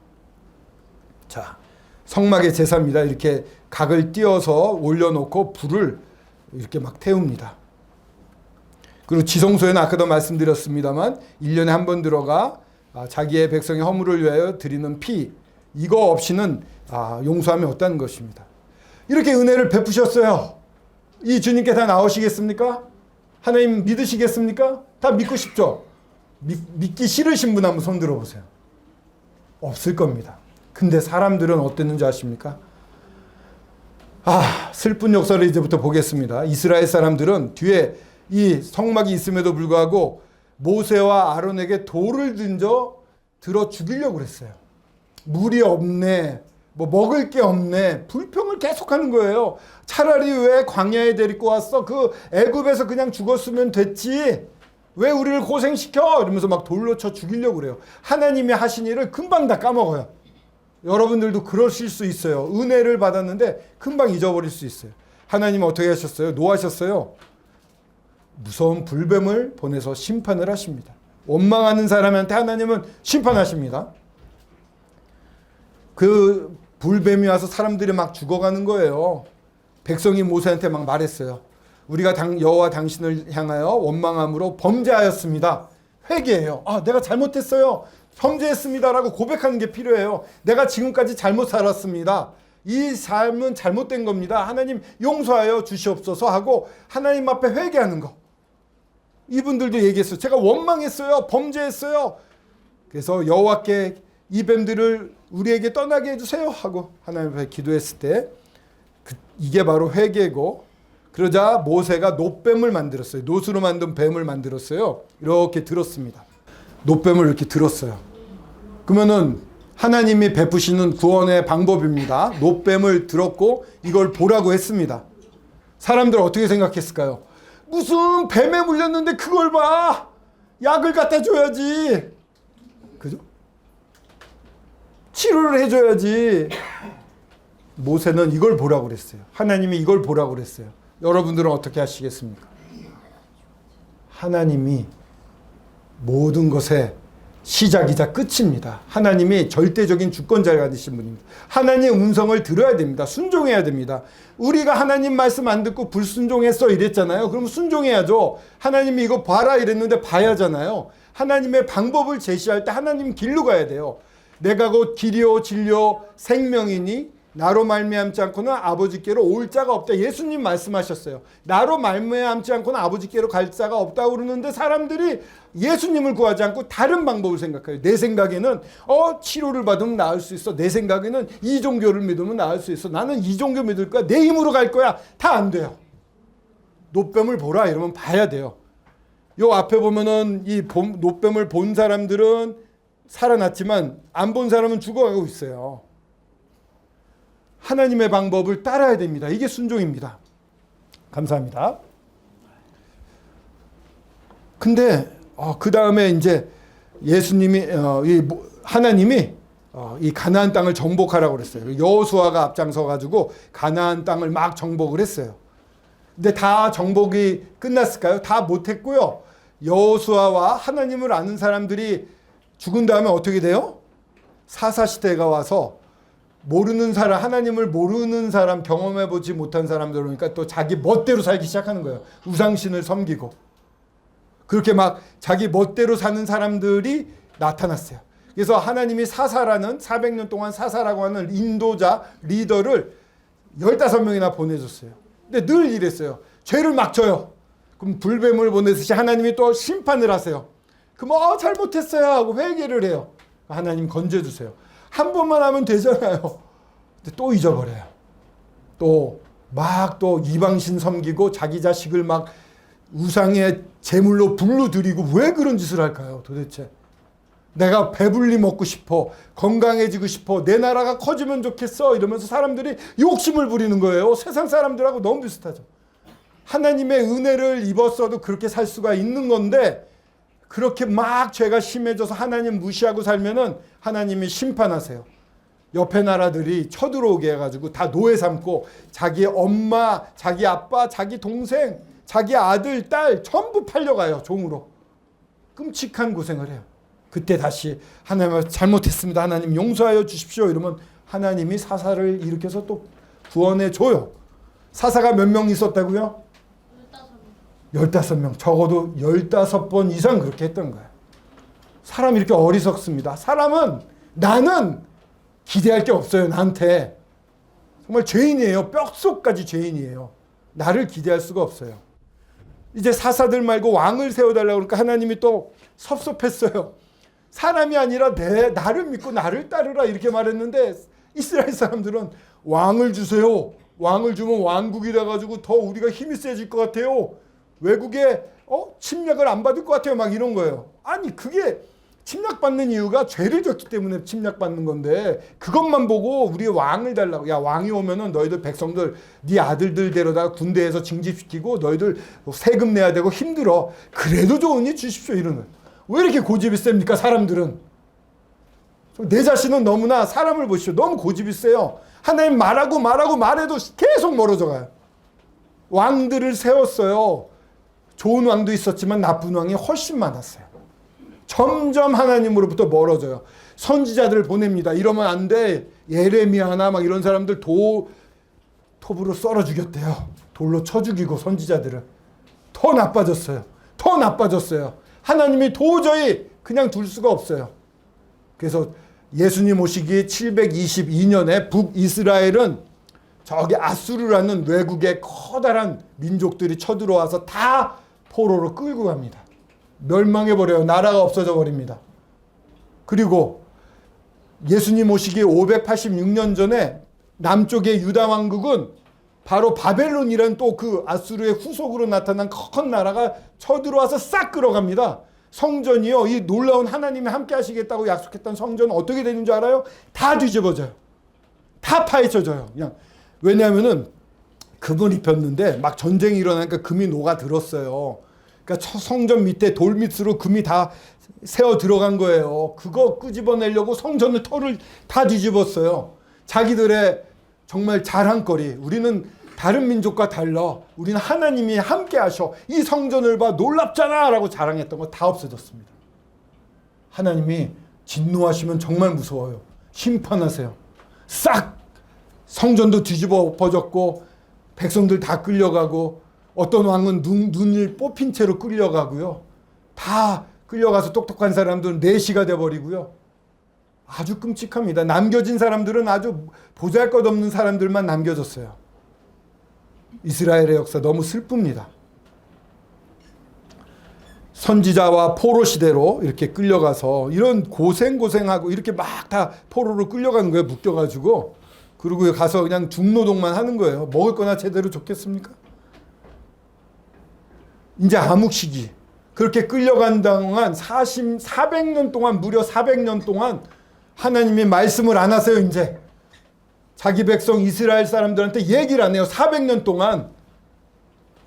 자, 성막의 제사입니다. 이렇게 각을 띄어서 올려놓고 불을 이렇게 막 태웁니다. 그리고 지성소에는 아까도 말씀드렸습니다만 1년에 한 번 들어가 자기의 백성의 허물을 위하여 드리는 피 이거 없이는 용서함이 없다는 것입니다. 이렇게 은혜를 베푸셨어요. 이 주님께 다 나오시겠습니까? 하나님 믿으시겠습니까? 다 믿고 싶죠? 믿기 싫으신 분 한번 손 들어보세요. 없을 겁니다. 근데 사람들은 어땠는지 아십니까? 슬픈 역사를 이제부터 보겠습니다. 이스라엘 사람들은 뒤에 이 성막이 있음에도 불구하고 모세와 아론에게 돌을 던져 들어 죽이려고 그랬어요. 물이 없네, 먹을 게 없네, 불평을 계속하는 거예요. 차라리 왜 광야에 데리고 왔어? 그 애굽에서 그냥 죽었으면 됐지. 왜 우리를 고생시켜? 이러면서 막 돌로 쳐 죽이려고 그래요. 하나님이 하신 일을 금방 다 까먹어요. 여러분들도 그러실 수 있어요. 은혜를 받았는데 금방 잊어버릴 수 있어요. 하나님은 어떻게 하셨어요? 노하셨어요. 무서운 불뱀을 보내서 심판을 하십니다. 원망하는 사람한테 하나님은 심판하십니다. 그 불뱀이 와서 사람들이 막 죽어가는 거예요. 백성이 모세한테 막 말했어요. 우리가 여호와 당신을 향하여 원망함으로 범죄하였습니다. 회개해요. 내가 잘못했어요. 범죄했습니다라고 고백하는 게 필요해요. 내가 지금까지 잘못 살았습니다. 이 삶은 잘못된 겁니다. 하나님 용서하여 주시옵소서 하고 하나님 앞에 회개하는 거. 이분들도 얘기했어요. 제가 원망했어요. 범죄했어요. 그래서 여호와께 이 뱀들을 우리에게 떠나게 해주세요 하고 하나님 앞에 기도했을 때 이게 바로 회개고, 그러자 모세가 놋뱀을 만들었어요. 놋으로 만든 뱀을 만들었어요. 이렇게 들었습니다. 놋뱀을 이렇게 들었어요. 그러면은 하나님이 베푸시는 구원의 방법입니다. 놋뱀을 들었고 이걸 보라고 했습니다. 사람들 어떻게 생각했을까요? 무슨 뱀에 물렸는데 그걸 봐! 약을 갖다 줘야지. 그죠? 치료를 해줘야지. 모세는 이걸 보라고 그랬어요. 하나님이 이걸 보라고 그랬어요. 여러분들은 어떻게 하시겠습니까? 하나님이 모든 것의 시작이자 끝입니다. 하나님이 절대적인 주권자가 되신 분입니다. 하나님의 음성을 들어야 됩니다. 순종해야 됩니다. 우리가 하나님 말씀 안 듣고 불순종했어 이랬잖아요. 그럼 순종해야죠. 하나님이 이거 봐라 이랬는데 봐야잖아요. 하나님의 방법을 제시할 때 하나님 길로 가야 돼요. 내가 곧 길이요 진리요 생명이니 나로 말미암지 않고는 아버지께로 올 자가 없다. 예수님 말씀하셨어요. 나로 말미암지 않고는 아버지께로 갈 자가 없다고 그러는데 사람들이 예수님을 구하지 않고 다른 방법을 생각해요. 내 생각에는 치료를 받으면 나을 수 있어. 내 생각에는 이 종교를 믿으면 나을 수 있어. 나는 이 종교 믿을 거야. 내 힘으로 갈 거야. 다 안 돼요. 노뱀을 보라 이러면 봐야 돼요. 요 앞에 보면은 이 노뱀을 본 사람들은 살아났지만 안 본 사람은 죽어가고 있어요. 하나님의 방법을 따라야 됩니다. 이게 순종입니다. 감사합니다. 근데 그 다음에 이제 예수님이 하나님이 이 가나안 땅을 정복하라고 그랬어요. 여호수아가 앞장서 가지고 가나안 땅을 막 정복을 했어요. 근데 다 정복이 끝났을까요? 다 못했고요. 여호수아와 하나님을 아는 사람들이 죽은 다음에 어떻게 돼요? 사사시대가 와서 모르는 사람, 하나님을 모르는 사람, 경험해보지 못한 사람들 그러니까 또 자기 멋대로 살기 시작하는 거예요. 우상신을 섬기고. 그렇게 막 자기 멋대로 사는 사람들이 나타났어요. 그래서 하나님이 사사라는 400년 동안 사사라고 하는 인도자, 리더를 15명이나 보내줬어요. 근데 늘 이랬어요. 죄를 막 져요. 그럼 불뱀을 보내듯이 하나님이 또 심판을 하세요. 그럼 잘못했어요 하고 회개를 해요. 하나님 건져주세요. 한 번만 하면 되잖아요. 근데 또 잊어버려요. 또 이방신 섬기고 자기 자식을 막 우상의 제물로 불로 드리고 왜 그런 짓을 할까요? 도대체 내가 배불리 먹고 싶어, 건강해지고 싶어, 내 나라가 커지면 좋겠어 이러면서 사람들이 욕심을 부리는 거예요. 세상 사람들하고 너무 비슷하죠. 하나님의 은혜를 입었어도 그렇게 살 수가 있는 건데 그렇게 막 죄가 심해져서 하나님 무시하고 살면은 하나님이 심판하세요. 옆에 나라들이 쳐들어오게 해가지고 다 노예 삼고 자기 엄마, 자기 아빠, 자기 동생, 자기 아들, 딸 전부 팔려가요. 종으로. 끔찍한 고생을 해요. 그때 다시 하나님 잘못했습니다. 하나님 용서하여 주십시오. 이러면 하나님이 사사를 일으켜서 또 구원해 줘요. 사사가 몇 명 있었다고요? 15명. 적어도 15번 이상 그렇게 했던 거예요. 사람이 이렇게 어리석습니다. 사람은 나는 기대할 게 없어요. 나한테. 정말 죄인이에요. 뼛속까지 죄인이에요. 나를 기대할 수가 없어요. 이제 사사들 말고 왕을 세워달라고 그러니까 하나님이 또 섭섭했어요. 사람이 아니라 나를 믿고 나를 따르라 이렇게 말했는데 이스라엘 사람들은 왕을 주세요. 왕을 주면 왕국이 돼가지고 더 우리가 힘이 세질 것 같아요. 외국에 침략을 안 받을 것 같아요. 막 이런 거예요. 아니 그게 침략받는 이유가 죄를 졌기 때문에 침략받는 건데 그것만 보고 우리 왕을 달라고. 야 왕이 오면은 너희들 백성들 네 아들들 데려다가 군대에서 징집시키고 너희들 세금 내야 되고 힘들어. 그래도 좋으니 주십시오 이러는 거예요. 왜 이렇게 고집이 셉니까 사람들은. 내 자신은 너무나 사람을 보시오. 너무 고집이 세요. 하나님 말해도 계속 멀어져 가요. 왕들을 세웠어요. 좋은 왕도 있었지만 나쁜 왕이 훨씬 많았어요. 점점 하나님으로부터 멀어져요. 선지자들을 보냅니다. 이러면 안 돼. 예레미야나 막 이런 사람들 톱으로 썰어 죽였대요. 돌로 쳐 죽이고 선지자들을. 더 나빠졌어요. 더 나빠졌어요. 하나님이 도저히 그냥 둘 수가 없어요. 그래서 예수님 오시기 722년에 북이스라엘은 저기 아수르라는 외국의 커다란 민족들이 쳐들어와서 다 포로로 끌고 갑니다. 멸망해버려요. 나라가 없어져 버립니다. 그리고 예수님 오시기 586년 전에 남쪽의 유다 왕국은 바로 바벨론이라는 또 그 아수르의 후속으로 나타난 큰 나라가 쳐들어와서 싹 끌어갑니다. 성전이요. 이 놀라운 하나님이 함께 하시겠다고 약속했던 성전은 어떻게 되는 줄 알아요? 다 뒤집어져요. 다 파헤쳐져요. 그냥. 왜냐하면은 금을 입혔는데 막 전쟁이 일어나니까 금이 녹아들었어요. 그러니까 성전 밑에 돌 밑으로 금이 다 새어 들어간 거예요. 그거 끄집어내려고 성전을 털을 다 뒤집었어요. 자기들의 정말 자랑거리. 우리는 다른 민족과 달라. 우리는 하나님이 함께 하셔. 이 성전을 봐 놀랍잖아 라고 자랑했던 거 다 없어졌습니다. 하나님이 진노하시면 정말 무서워요. 심판하세요. 싹 성전도 뒤집어 엎어졌고 백성들 다 끌려가고 어떤 왕은 눈을 뽑힌 채로 끌려가고요. 다 끌려가서 똑똑한 사람들은 내시가 돼버리고요. 아주 끔찍합니다. 남겨진 사람들은 아주 보잘것없는 사람들만 남겨졌어요. 이스라엘의 역사 너무 슬픕니다. 선지자와 포로 시대로 이렇게 끌려가서 이런 고생하고 이렇게 막 다 포로로 끌려가는 거예요. 묶여가지고. 그리고 가서 그냥 중노동만 하는 거예요. 먹을 거나 제대로 줬겠습니까? 이제 암흑 시기. 그렇게 끌려간 동안 400년 동안, 무려 400년 동안 하나님이 말씀을 안 하세요. 이제 자기 백성 이스라엘 사람들한테 얘기를 안 해요. 400년 동안.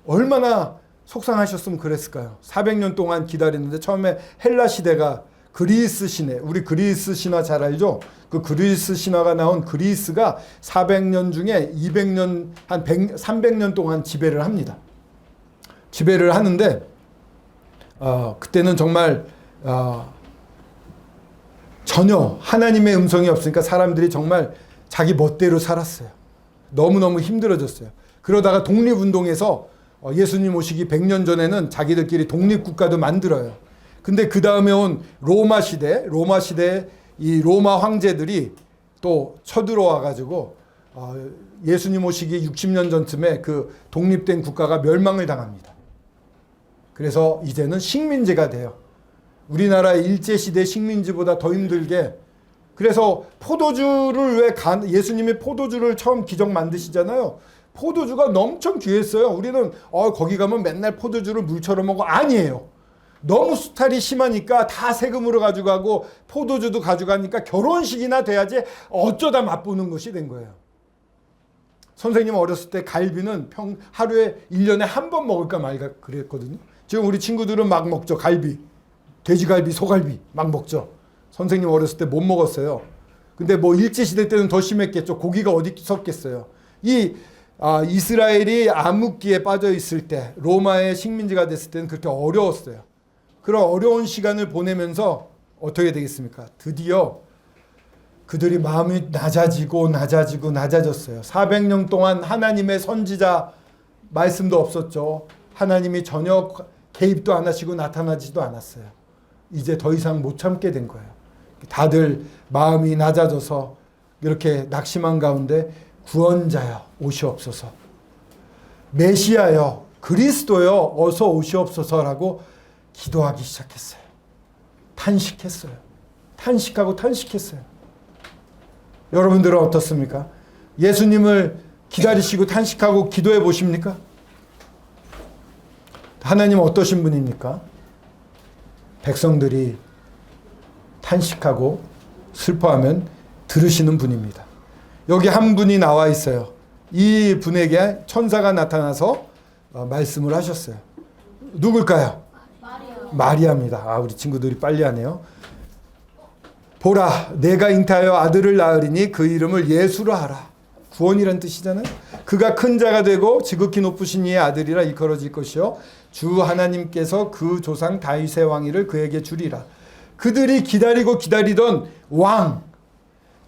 얼마나 속상하셨으면 그랬을까요? 400년 동안 기다렸는데 처음에 헬라 시대가 그리스 신화, 우리 그리스 신화 잘 알죠? 그 그리스 신화가 나온 그리스가 400년 중에 200년, 한 300년 동안 지배를 합니다. 지배를 하는데 그때는 정말 전혀 하나님의 음성이 없으니까 사람들이 정말 자기 멋대로 살았어요. 너무너무 힘들어졌어요. 그러다가 독립운동에서 예수님 오시기 100년 전에는 자기들끼리 독립국가도 만들어요. 근데 그 다음에 온 로마 시대 이 로마 황제들이 또 쳐들어와 가지고 예수님 오시기 60년 전쯤에 그 독립된 국가가 멸망을 당합니다. 그래서 이제는 식민지가 돼요. 우리나라 일제시대 식민지보다 더 힘들게. 그래서 포도주를 예수님이 포도주를 처음 기적 만드시잖아요. 포도주가 엄청 귀했어요. 우리는 거기 가면 맨날 포도주를 물처럼 먹어. 아니에요. 너무 수탈이 심하니까 다 세금으로 가져가고 포도주도 가져가니까 결혼식이나 돼야지 어쩌다 맛보는 것이 된 거예요. 선생님 어렸을 때 갈비는 하루에 1년에 한 번 먹을까 말까 그랬거든요. 지금 우리 친구들은 막 먹죠. 갈비, 돼지갈비, 소갈비 막 먹죠. 선생님 어렸을 때 못 먹었어요. 근데 뭐 일제시대 때는 더 심했겠죠. 고기가 어디 있었겠어요. 이스라엘이 암흑기에 빠져 있을 때, 로마의 식민지가 됐을 때는 그렇게 어려웠어요. 그런 어려운 시간을 보내면서 어떻게 되겠습니까? 드디어 그들이 마음이 낮아졌어요. 400년 동안 하나님의 선지자 말씀도 없었죠. 하나님이 전혀 개입도 안 하시고 나타나지도 않았어요. 이제 더 이상 못 참게 된 거예요. 다들 마음이 낮아져서 이렇게 낙심한 가운데 구원자여 오시옵소서, 메시아여 그리스도여 어서 오시옵소서라고 기도하기 시작했어요. 탄식했어요. 탄식했어요. 여러분들은 어떻습니까? 예수님을 기다리시고 탄식하고 기도해 보십니까? 하나님은 어떠신 분입니까? 백성들이 탄식하고 슬퍼하면 들으시는 분입니다. 여기 한 분이 나와 있어요. 이 분에게 천사가 나타나서 말씀을 하셨어요. 누굴까요? 마리아입니다. 우리 친구들이 빨리 하네요. 보라, 내가 잉태하여 아들을 낳으리니 그 이름을 예수라 하라. 구원이란 뜻이잖아요. 그가 큰 자가 되고 지극히 높으신 이의 아들이라 일컬어질 것이요 주 하나님께서 그 조상 다윗의 왕위를 그에게 주리라. 그들이 기다리던 왕,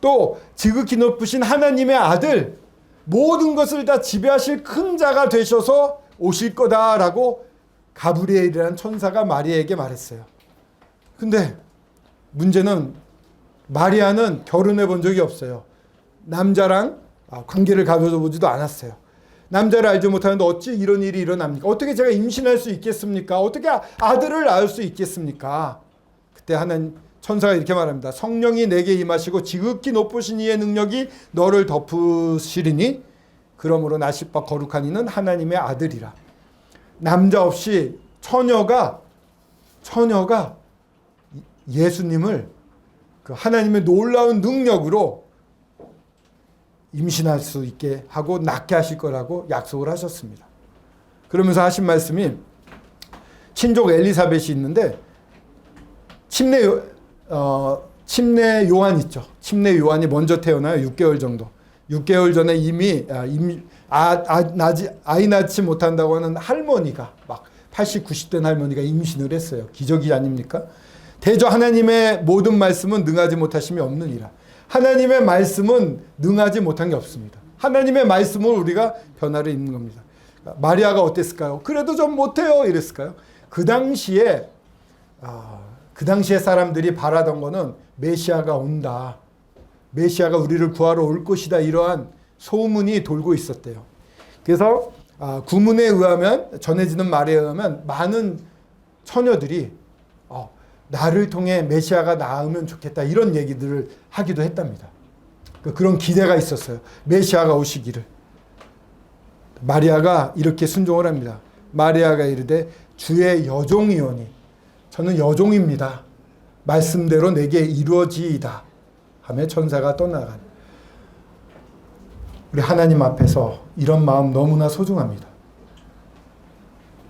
또 지극히 높으신 하나님의 아들, 모든 것을 다 지배하실 큰 자가 되셔서 오실 거다라고 가브리엘이라는 천사가 마리아에게 말했어요. 근데 문제는 마리아는 결혼해 본 적이 없어요. 남자랑 관계를 가져보지도 않았어요. 남자를 알지 못하는데 어찌 이런 일이 일어납니까? 어떻게 제가 임신할 수 있겠습니까? 어떻게 아들을 낳을 수 있겠습니까? 그때 하나님 천사가 이렇게 말합니다. 성령이 내게 임하시고 지극히 높으신 이의 능력이 너를 덮으시리니 그러므로 나시바 거룩한 이는 하나님의 아들이라. 남자 없이 처녀가 예수님을 그 하나님의 놀라운 능력으로 임신할 수 있게 하고 낳게 하실 거라고 약속을 하셨습니다. 그러면서 하신 말씀이 친족 엘리사벳이 있는데 침례 요한 있죠. 침례 요한이 먼저 태어나요. 6개월 정도. 6개월 전에 이미 아이 낳지 못한다고 하는 할머니가 막 80, 90된 할머니가 임신을 했어요. 기적이 아닙니까? 대저 하나님의 모든 말씀은 능하지 못하심이 없느니라. 하나님의 말씀은 능하지 못한 게 없습니다. 하나님의 말씀을 우리가 변화를 입는 겁니다. 마리아가 어땠을까요? 그래도 좀 못해요 이랬을까요? 그 당시에 그 당시에 사람들이 바라던 거는 메시아가 온다. 메시아가 우리를 구하러 올 것이다. 이러한 소문이 돌고 있었대요. 그래서 구문에 의하면, 전해지는 말에 의하면 많은 처녀들이 나를 통해 메시아가 나으면 좋겠다 이런 얘기들을 하기도 했답니다. 그런 기대가 있었어요. 메시아가 오시기를. 마리아가 이렇게 순종을 합니다. 마리아가 이르되 주의 여종이오니 저는 여종입니다. 말씀대로 내게 이루어지이다 하며 천사가 떠나간. 우리 하나님 앞에서 이런 마음 너무나 소중합니다.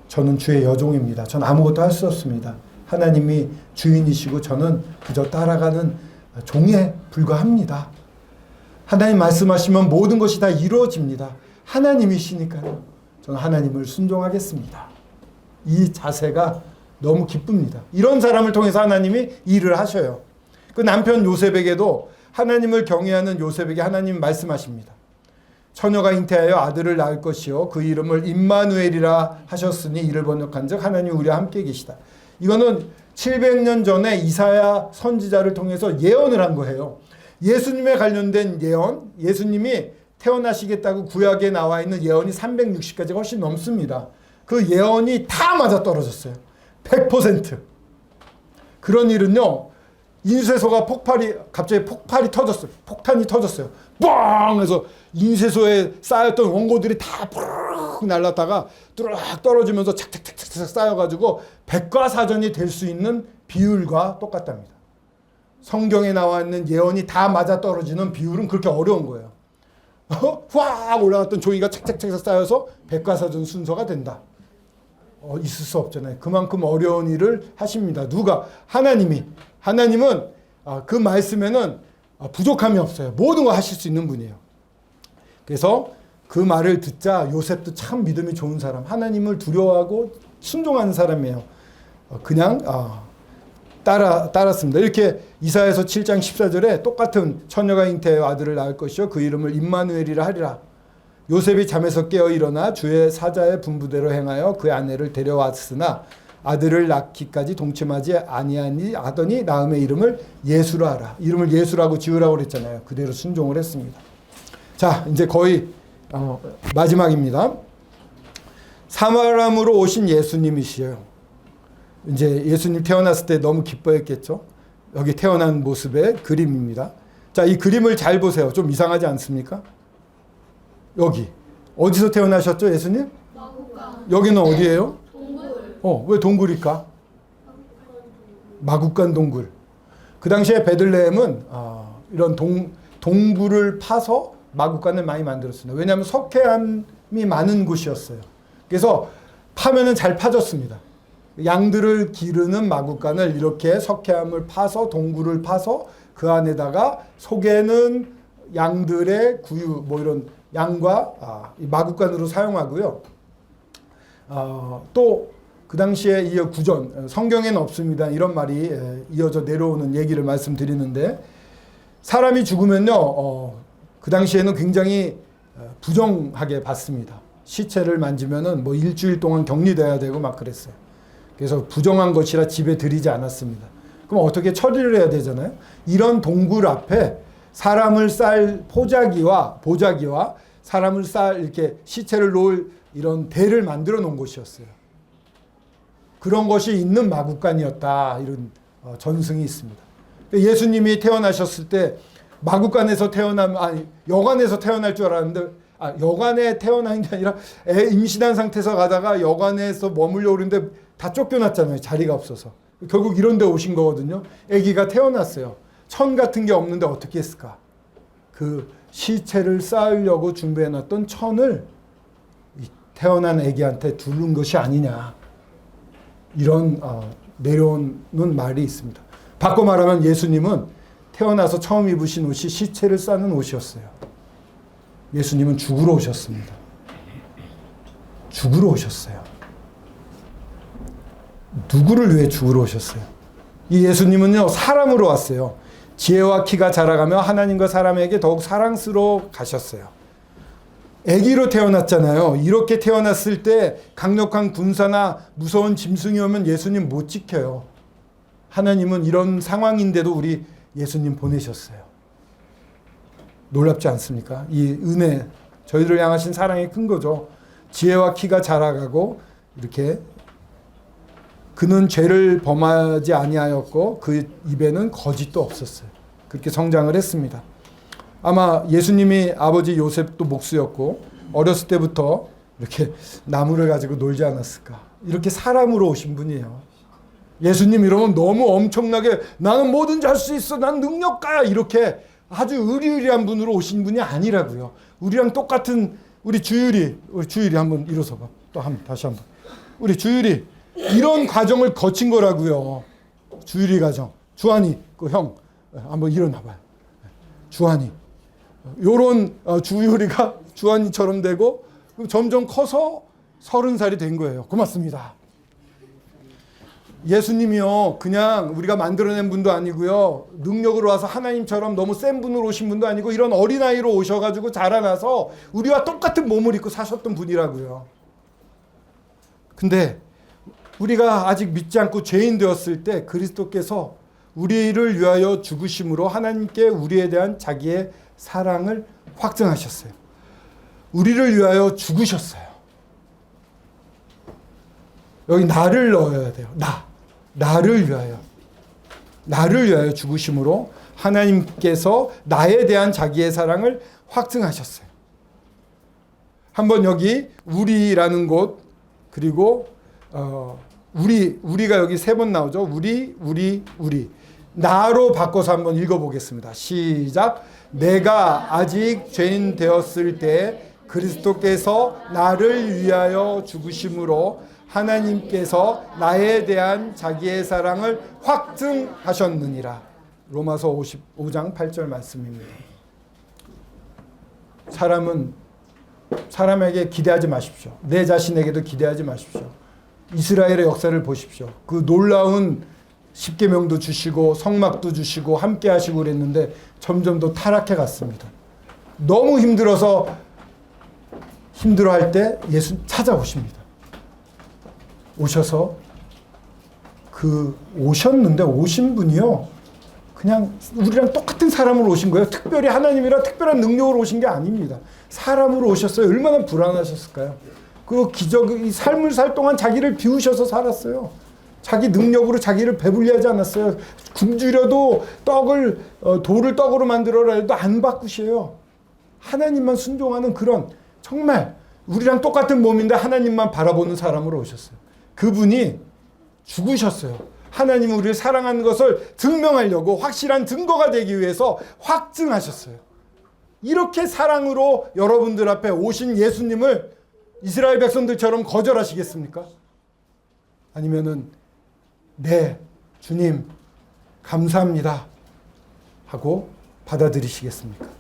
저는 주의 여종입니다. 전 아무것도 할 수 없습니다. 하나님이 주인이시고 저는 그저 따라가는 종에 불과합니다. 하나님 말씀하시면 모든 것이 다 이루어집니다. 하나님이시니까요. 저는 하나님을 순종하겠습니다. 이 자세가 너무 기쁩니다. 이런 사람을 통해서 하나님이 일을 하셔요. 그 남편 요셉에게도 하나님을 경외하는 요셉에게 하나님 말씀하십니다. 처녀가 잉태하여 아들을 낳을 것이요 그 이름을 임마누엘이라 하셨으니 이를 번역한즉 하나님 우리와 함께 계시다. 이거는 700년 전에 이사야 선지자를 통해서 예언을 한 거예요. 예수님에 관련된 예언, 예수님이 태어나시겠다고 구약에 나와 있는 예언이 360가지가 훨씬 넘습니다. 그 예언이 다 맞아떨어졌어요. 100%. 그런 일은요, 인쇄소가 갑자기 폭발이 터졌어요. 폭탄이 터졌어요. 뻥! 해서 인쇄소에 쌓였던 원고들이 다 푸르륵 날랐다가 뚜락 떨어지면서 착착착착 쌓여가지고 백과사전이 될 수 있는 비율과 똑같답니다. 성경에 나와 있는 예언이 다 맞아떨어지는 비율은 그렇게 어려운 거예요. 확 올라갔던 종이가 착착착 쌓여서 백과사전 순서가 된다. 있을 수 없잖아요. 그만큼 어려운 일을 하십니다. 누가? 하나님은 그 말씀에는 부족함이 없어요. 모든 거 하실 수 있는 분이에요. 그래서 그 말을 듣자 요셉도 참 믿음이 좋은 사람, 하나님을 두려워하고 순종하는 사람이에요. 그냥 따랐습니다. 이렇게 이사야서 7장 14절에 똑같은 처녀가 잉태하여 아들을 낳을 것이요 그 이름을 임마누엘이라 하리라. 요셉이 잠에서 깨어 일어나 주의 사자의 분부대로 행하여 그의 아내를 데려왔으나 아들을 낳기까지 동침하지 아니하니 하더니 낳음의 이름을 예수라 하라. 이름을 예수라고 지으라고 그랬잖아요. 그대로 순종을 했습니다. 자, 이제 거의 마지막입니다. 사람으로 오신 예수님이시요. 이제 예수님 태어났을 때 너무 기뻐했겠죠. 여기 태어난 모습의 그림입니다. 자, 이 그림을 잘 보세요. 좀 이상하지 않습니까? 여기 어디서 태어나셨죠, 예수님? 마국간. 여기는 어디예요? 동굴. 왜 동굴일까? 마국간 동굴. 그 당시에 베들레헴은 이런 동굴을 파서 마국간을 많이 만들었습니다. 왜냐하면 석회암이 많은 곳이었어요. 그래서 파면은 잘 파졌습니다. 양들을 기르는 마국간을 이렇게 석회암을 파서 동굴을 파서 그 안에다가 속에는 양들의 구유 이런 양과 마국간으로 사용하고요. 또 그 당시에 이 구전, 성경에는 없습니다. 이런 말이 이어져 내려오는 얘기를 말씀드리는데 사람이 죽으면요, 그 당시에는 굉장히 부정하게 봤습니다. 시체를 만지면은 일주일 동안 격리돼야 되고 막 그랬어요. 그래서 부정한 것이라 집에 들이지 않았습니다. 그럼 어떻게 처리를 해야 되잖아요. 이런 동굴 앞에 사람을 쌀 보자기와 사람을 쌀 이렇게 시체를 놓을 이런 대를 만들어 놓은 곳이었어요. 그런 것이 있는 마국간이었다. 이런 전승이 있습니다. 예수님이 태어나셨을 때 마국간에서 여관에서 태어날 줄 알았는데 여관에 태어난 게 아니라 임신한 상태에서 가다가 여관에서 머물려고 그러는데 다 쫓겨났잖아요. 자리가 없어서. 결국 이런 데 오신 거거든요. 아기가 태어났어요. 천 같은 게 없는데 어떻게 했을까? 그 시체를 쌓으려고 준비해놨던 천을 태어난 아기한테 두른 것이 아니냐. 이런 내려오는 말이 있습니다. 바꿔 말하면 예수님은 태어나서 처음 입으신 옷이 시체를 싸는 옷이었어요. 예수님은 죽으러 오셨습니다. 죽으러 오셨어요. 누구를 위해 죽으러 오셨어요? 이 예수님은요, 사람으로 왔어요. 지혜와 키가 자라가며 하나님과 사람에게 더욱 사랑스러워 가셨어요. 아기로 태어났잖아요. 이렇게 태어났을 때 강력한 군사나 무서운 짐승이 오면 예수님 못 지켜요. 하나님은 이런 상황인데도 우리 예수님 보내셨어요. 놀랍지 않습니까? 이 은혜, 저희를 향하신 사랑이 큰 거죠. 지혜와 키가 자라가고 이렇게 그는 죄를 범하지 아니하였고 그 입에는 거짓도 없었어요. 그렇게 성장을 했습니다. 아마 예수님이 아버지 요셉도 목수였고 어렸을 때부터 이렇게 나무를 가지고 놀지 않았을까. 이렇게 사람으로 오신 분이에요. 예수님 이러면 너무 엄청나게 나는 뭐든지 할 수 있어. 난 능력가야. 이렇게 아주 의리의리한 분으로 오신 분이 아니라고요. 우리랑 똑같은 우리 주율이 한번 일어서 봐. 또 다시 한번. 우리 주율이 이런 과정을 거친 거라고요. 주율이 과정. 주한이 그 형 한번 일어나 봐요. 주한이 요런 주율이가 주한이처럼 되고 점점 커서 30살이 된 거예요. 고맙습니다. 예수님이요, 그냥 우리가 만들어낸 분도 아니고요, 능력으로 와서 하나님처럼 너무 센 분으로 오신 분도 아니고, 이런 어린아이로 오셔가지고 자라나서 우리와 똑같은 몸을 입고 사셨던 분이라고요. 근데 우리가 아직 믿지 않고 죄인 되었을 때 그리스도께서 우리를 위하여 죽으심으로 하나님께 우리에 대한 자기의 사랑을 확증하셨어요. 우리를 위하여 죽으셨어요. 여기 나를 넣어야 돼요. 나를 위하여 죽으심으로 하나님께서 나에 대한 자기의 사랑을 확증하셨어요. 한번 여기 우리라는 곳, 그리고 우리가 여기 3번 나오죠. 우리 나로 바꿔서 한번 읽어보겠습니다. 시작. 내가 아직 죄인 되었을 때 그리스도께서 나를 위하여 죽으심으로 하나님께서 나에 대한 자기의 사랑을 확증하셨느니라. 로마서 55장 8절 말씀입니다. 사람에게 기대하지 마십시오. 내 자신에게도 기대하지 마십시오. 이스라엘의 역사를 보십시오. 그 놀라운 십계명도 주시고 성막도 주시고 함께 하시고 그랬는데 점점 더 타락해 갔습니다. 너무 힘들어할 때 예수 찾아오십니다. 오셔서 오셨는데 오신 분이요, 그냥 우리랑 똑같은 사람으로 오신 거예요. 특별히 하나님이라 특별한 능력으로 오신 게 아닙니다. 사람으로 오셨어요. 얼마나 불안하셨을까요? 그 이 삶을 살 동안 자기를 비우셔서 살았어요. 자기 능력으로 자기를 배불리 하지 않았어요. 굶주려도 돌을 떡으로 만들어라 해도 안 바꾸셔요. 하나님만 순종하는 그런, 정말 우리랑 똑같은 몸인데 하나님만 바라보는 사람으로 오셨어요. 그분이 죽으셨어요. 하나님은 우리를 사랑하는 것을 증명하려고, 확실한 증거가 되기 위해서 확증하셨어요. 이렇게 사랑으로 여러분들 앞에 오신 예수님을 이스라엘 백성들처럼 거절하시겠습니까? 아니면은 네, 주님 감사합니다 하고 받아들이시겠습니까?